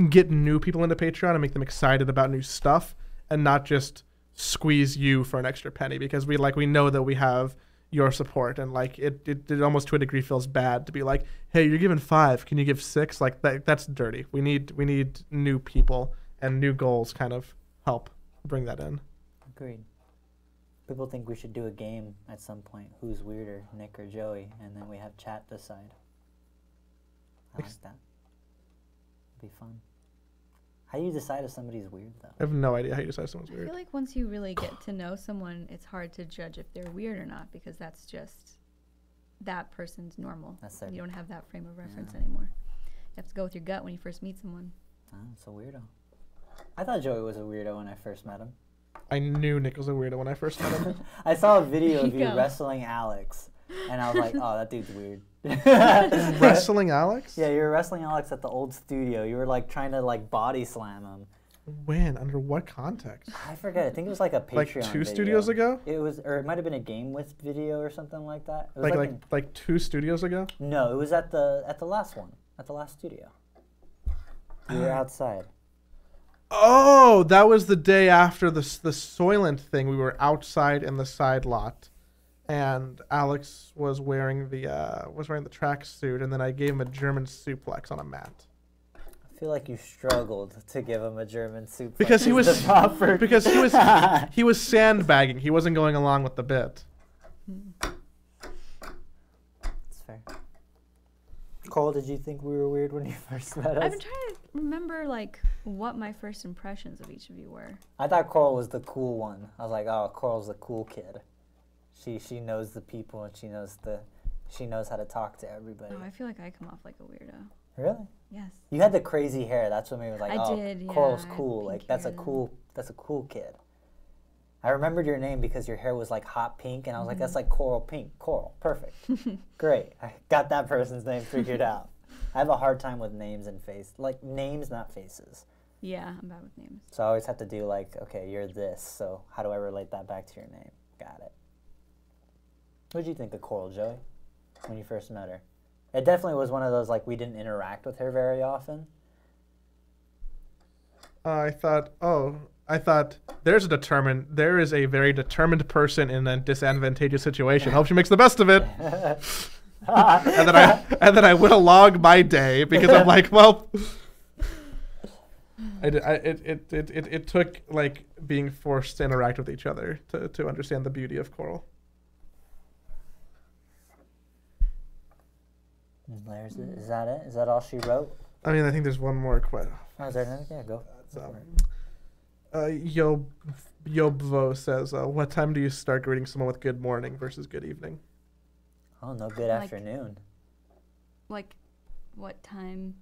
get new people into Patreon and make them excited about new stuff, and not just squeeze you for an extra penny, because we know that we have your support, and like it almost to a degree feels bad to be like, hey, you're giving 5, can you give 6? Like that's dirty. We need new people, and new goals kind of help bring that in. Agreed. People think we should do a game at some point. Who's weirder, Nick or Joey? And then we have chat decide. I like that. It'd be fun. How do you decide if somebody's weird, though? I have no idea how you decide someone's I weird. feel like once you really get to know someone, it's hard to judge if they're weird or not, because that's just that person's normal. That's their, you don't have that frame of reference anymore. You have to go with your gut when you first meet someone. Oh, it's a weirdo. I thought Joey was a weirdo when I first met him. I knew Nick was a weirdo when I first met him. I saw a video of you Nico. wrestling Alex, and I was like, oh, that dude's weird. Wrestling Alex? Yeah, you were wrestling Alex at the old studio. You were like trying to like body slam him. When? Under what context? I forget. I think it was like a Patreon Like 2 video. studios ago? It was, or it might have been a game with video or something like that. It was Like 2 studios ago? no, it was at the last one, at the last studio. We were outside. Oh, that was the day after the Soylent thing. We were outside in the side lot, and Alex was wearing the tracksuit, and then I gave him a German suplex on a mat. I feel like you struggled to give him a German suplex. Because he was the proper- he was sandbagging. He wasn't going along with the bit. That's fair. Cole, did you think we were weird when you first met us? I've been trying to remember like what my first impressions of each of you were. I thought Coral was the cool one. I was like, oh, Coral's the cool kid. She knows the people, and she knows how to talk to everybody. Oh, I feel like I come off like a weirdo. Really? Yes. You had the crazy hair. That's what made me like, I oh, did, yeah, Coral's I had cool. pink Like that's a hair then. cool kid. I remembered your name because your hair was like hot pink, and I was like, that's like Coral Pink. Coral, perfect. Great. I got that person's name figured out. I have a hard time with names and face, like names, not faces. Yeah, I'm bad with names. So I always have to do like, okay, you're this, so how do I relate that back to your name? Got it. What did you think of Coral, Joey, when you first met her? It definitely was one of those, like, we didn't interact with her very often. I thought there is a very determined person in a disadvantageous situation. Hope she makes the best of it. and then I went along my day because I'm like, well, it took like being forced to interact with each other to understand the beauty of Coral. Is that it? Is that all she wrote? I mean, I think there's one more question. Oh, is there another? Yeah, go. Yobvo says, what time do you start greeting someone with good morning versus good evening? Oh, no, good Like- afternoon. Like, what time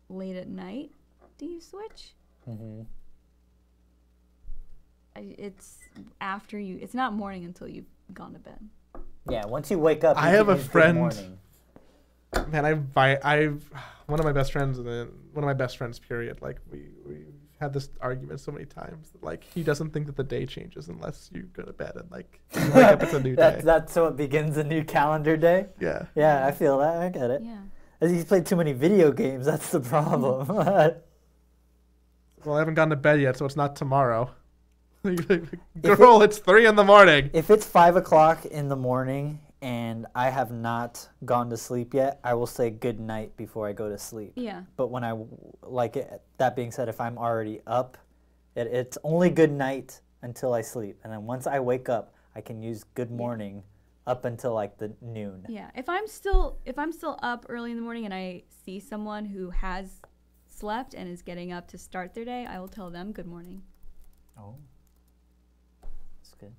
late at night do you switch? Mm-hmm. It's after you. It's not morning until you've gone to bed. Yeah, once you wake up, I you have can a use good friend- morning. Man, I've one of my best friends, period. Like we had this argument so many times that like he doesn't think that the day changes unless you go to bed and like you wake up, it's a new day. That's so it begins a new calendar day. Yeah. Yeah, I feel that. I get it. Yeah. As he's played too many video games, that's the problem. Well, I haven't gone to bed yet, so it's not tomorrow. Girl, it's 3 a.m. If it's 5 o'clock in the morning and I have not gone to sleep yet, I will say good night before I go to sleep. Yeah. But when that being said, if I'm already up, it's only good night until I sleep. And then once I wake up, I can use good morning up until like the noon. Yeah. If I'm still up early in the morning and I see someone who has slept and is getting up to start their day, I will tell them good morning. Oh. That's good.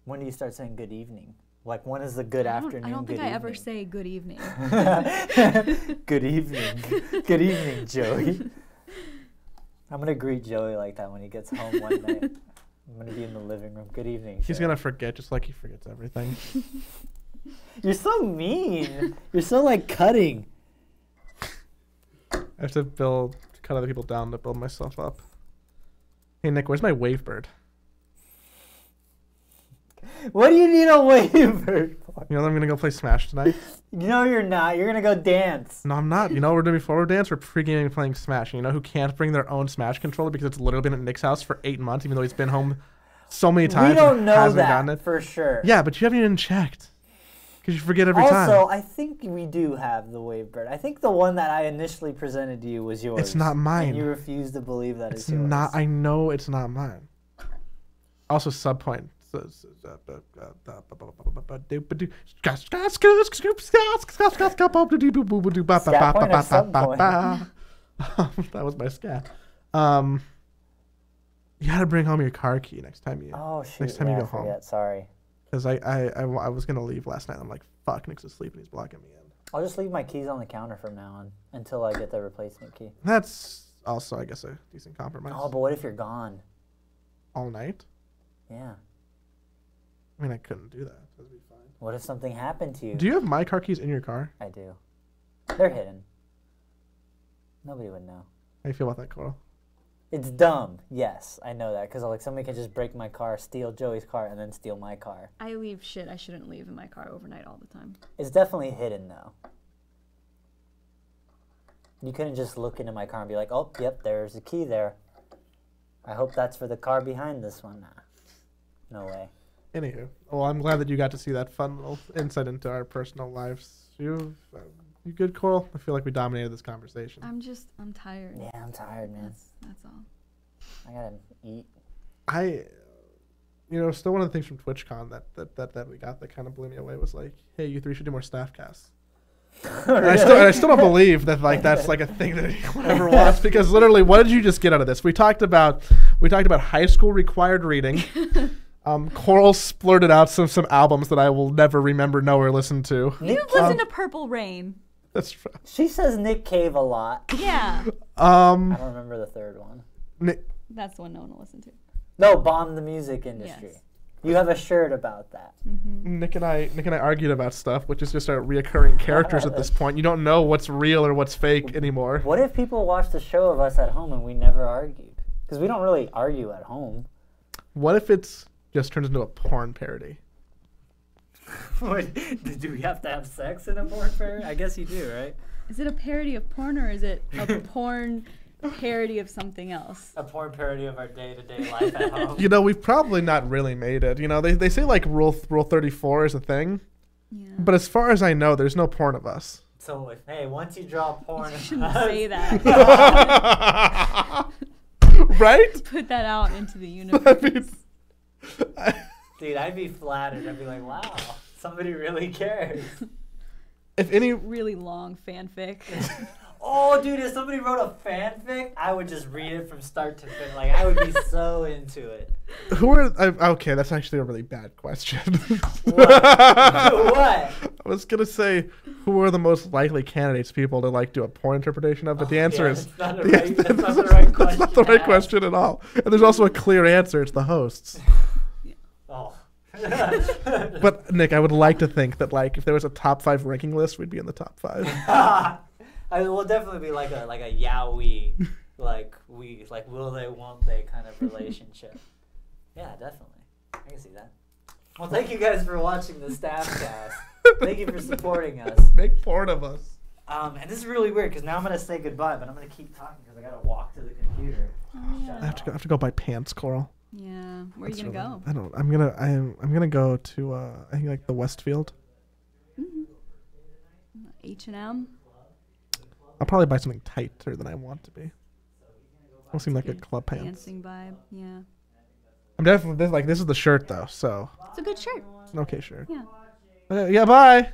When do you start saying good evening? Like, when is the good afternoon? I don't think good I ever evening? say good evening. Good evening. Good evening, Joey. I'm going to greet Joey like that when he gets home one night. I'm going to be in the living room. Good evening, He's Joey. gonna forget just like he forgets everything. You're so mean. You're so, like, cutting. I have to cut other people down to build myself up. Hey Nick, where's my wave bird? What do you need a waiver for? You know I'm gonna go play Smash tonight. No, you're not. You're gonna go dance. No, I'm not. You know what we're doing before we dance? We're pre-gaming and playing Smash. And you know who can't bring their own Smash controller because it's literally been at Nick's house for 8 months, even though he's been home so many times. We don't and know hasn't gotten that it. for sure. Yeah, but you haven't even checked. Because you forget every time. Also, I think we do have the Wavebird. I think the one that I initially presented to you was yours. It's not mine. And you refuse to believe that It's it's yours. not. I know it's not mine. Also, subpoint. That was my scat. You gotta bring home your car key next time you. Oh shoot! Next time you go home. Forget. Sorry. Because I was gonna leave last night. I'm like, fuck, Nick's asleep and he's blocking me in. I'll just leave my keys on the counter from now on until I get the replacement key. That's also, I guess, a decent compromise. Oh, but what if you're gone? All night? Yeah. I mean, I couldn't do that. That'd be fine. What if something happened to you? Do you have my car keys in your car? I do. They're hidden. Nobody would know. How do you feel about that, Coral? It's dumb. Yes, I know that because like somebody can just break my car, steal Joey's car, and then steal my car. I leave shit I shouldn't leave in my car overnight all the time. It's definitely hidden though. You couldn't just look into my car and be like, "Oh, yep, there's a key there. I hope that's for the car behind this one." Nah, no way. Anywho, well, I'm glad that you got to see that fun little insight into our personal lives. You good, Coral? I feel like we dominated this conversation. I'm tired. Yeah, I'm tired, man. That's all. I gotta eat. Still one of the things from TwitchCon that we got that kind of blew me away was like, hey, you three should do more staff casts. And I still don't believe that like that's like a thing that anyone ever wants, because literally, what did you just get out of this? We talked about high school required reading. Coral splurted out some albums that I will never remember, know, or listen to. You listen to Purple Rain. That's She says Nick Cave a lot. Yeah. I don't remember the third one. That's the one no one will listen to. No, Bomb the Music Industry. Yes. You have a shirt about that. Mm-hmm. Nick and I argued about stuff, which is just our reoccurring characters at this point. You don't know what's real or what's fake anymore. What if people watched the show of us at home and we never argued? Because we don't really argue at home. What if it's just turns into a porn parody? Do we have to have sex in a porn parody? I guess you do, right? Is it a parody of porn, or is it a porn parody of something else? A porn parody of our day-to-day life at home. We've probably not really made it. They say like rule 34 is a thing. Yeah. But as far as I know, there's no porn of us. So, once you draw porn... You shouldn't say that. Right? Put that out into the universe. Dude, I'd be flattered. I'd be like, wow, somebody really cares. If any... Really long fanfic. Oh, dude, if somebody wrote a fanfic, I would just read it from start to finish. Like, I would be so into it. Okay, that's actually a really bad question. What? What? I was going to say, who are the most likely candidates people to, like, do a porn interpretation of? But the answer is... That's not the right question. That's not the right question at all. And there's also a clear answer. It's the hosts. Oh. But, Nick, I would like to think that, like, if there was a top 5 ranking list, we'd be in the top 5. I will definitely be like a yaoi, like will they, won't they kind of relationship. Yeah, definitely. I can see that. Well, thank you guys for watching the staff cast. Thank you for supporting us. Make porn of us. And this is really weird because now I'm gonna say goodbye, but I'm gonna keep talking because I gotta walk to the computer. Oh, yeah. I have to go buy pants, Coral. Yeah. Where are you gonna go? I don't. I'm gonna go to I think like the Westfield. H&M. I'll probably buy something tighter than I want to be. Don't seem like a club pants. Dancing vibe. Yeah. I'm definitely this is the shirt though, so It's a good shirt. it's an okay shirt. Yeah. Yeah. Bye.